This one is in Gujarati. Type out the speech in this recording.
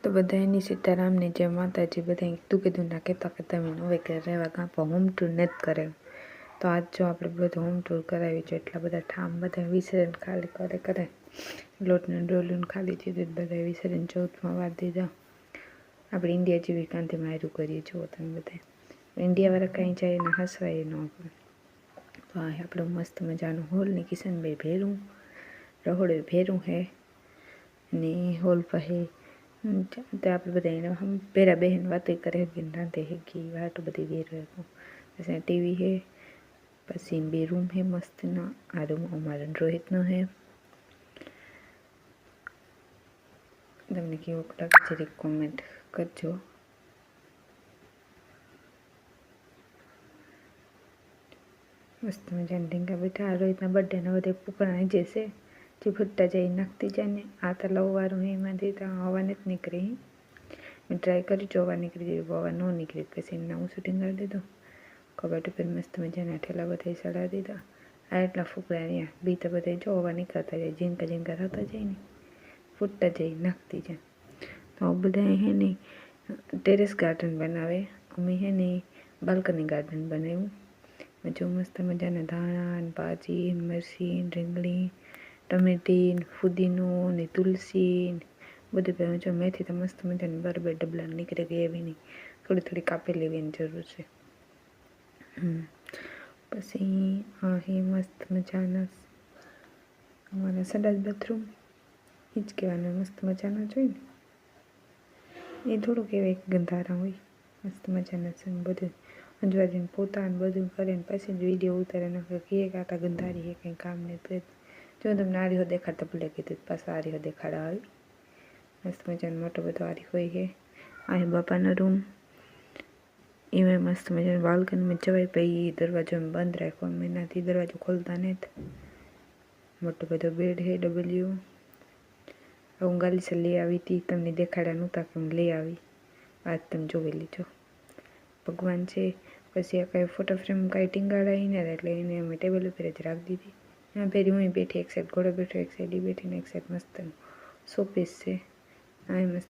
તો બધાની સીતારામની જય માતાજી। બધા કીધું ના કહેતા કે તમે હવે કે રહેવા કાં પણ હોમ ટૂર નથી કરે, તો આજ જો આપણે બધું હોમ ટૂર કરાવી છે। એટલા બધા ઠામ બધા વિસરીને ખાલી કરે લોટને ડોલું ખાલી થયું બધા વિસરીને 14માં વાર દીધા। આપણે ઇન્ડિયા જેવી કાંતિ માર્યું કરીએ જુઓ તમે બધા ઇન્ડિયાવાળા કાંઈ જાય ને હસવાય ન આપણે। તો આ આપણું મસ્ત મજાનું હોલ ને કિશનભાઈ ભેરું રહોડે ભેરું હે અને હોલ પાસે તો આપણે બધા પેરા બહેન વાતો કરે હગી રાંધે હગી વાટ બધી વેર પછી ટીવી હે, પછી બે રૂમ હે મસ્તના। આ રૂમ અમારા રોહિતનો હે। તમને કેવો લાગે જરીક કોમેન્ટ કરજો। મસ્ત મજાના ઢીંગા બેઠા। આ રોહિતના બર્થડેના બધા પૂકણા જશે જે ફૂટતા જાય નાખતી જાય ને। આ તો લવવાળું હે એમાંથી તો હવા નથી નીકળી। મેં ટ્રાય કરી જો હવા નીકળી જાય, હવા ન નીકળી પછી એના હું શૂટિંગ કરી દીધું। કબાટ ઉપર મસ્ત મજાના ઠેલા બધા ચડાવી દીધા। આ એટલા ફૂકડા અહીંયા બી તો બધા જો હવા નીકળતા જાય ઝીંકા ઝીંકા થતા જાય ને ફૂટતા જાય નાખતી જાય। તો બધા હે ને ટેરેસ ગાર્ડન બનાવે, અમે હે ને બાલ્કની ગાર્ડન બનાવ્યું। જો મસ્ત મજાના ધાણા ને ભાજી ને મરચી ને રીંગણી ટમેટી ને ફુદીનો ને તુલસી ને બધું પહેલું જો મેથી તો મસ્ત મજાની બરાબર ડબલા નીકળે ગઈ એવી નહીં, થોડી થોડી કાપી લેવાની જરૂર છે। પછી આ હે મસ્ત મજાના અમારા સંડાસ બાથરૂમ એ જ કહેવાના મસ્ત મજાના જોઈ ને એ થોડુંક એવા ગંધારા હોય મસ્ત મજાના છે બધું અંજવારીને પોતાને બધું કરે ને પછી જ વિડીયો ઉતારે નાખે કે આટા ગંધારી હે કંઈ કામ નહીં। જો તમને આરીહો દેખાડતા ભૂલે કીધું પાછા આરીહો દેખાડા આવી મસ્ત મજાનો મોટો બધો આરી હોય છે। આ હે બાપાનો રૂમ, એમાં મસ્ત મજાનું બાલ્કનીમાં જવાય પછી દરવાજો બંધ રાખ્યો અમે એનાથી દરવાજો ખોલતા નથી। મોટો બધો બેડ હે ડબલ્યુ। હું ગાલીસે લઈ આવી હતી તમને દેખાડ્યા નહોતા કે હું લઈ આવી, આજ તમે જોઈ લીજો। ભગવાન છે પછી આ કાંઈ ફોટો ફ્રેમ કાંઈ ટીંગાડાઈ ને એટલે એને અમે ટેબલ ઉપર જ રાખી દીધી। એમાં પહેરી હું બેઠી એક સાઈડ ઘોડો બેઠો એક સાઈડ એ બેઠીને એક સાઈડ મસ્ત શોપીસ છે। આ મસ્ત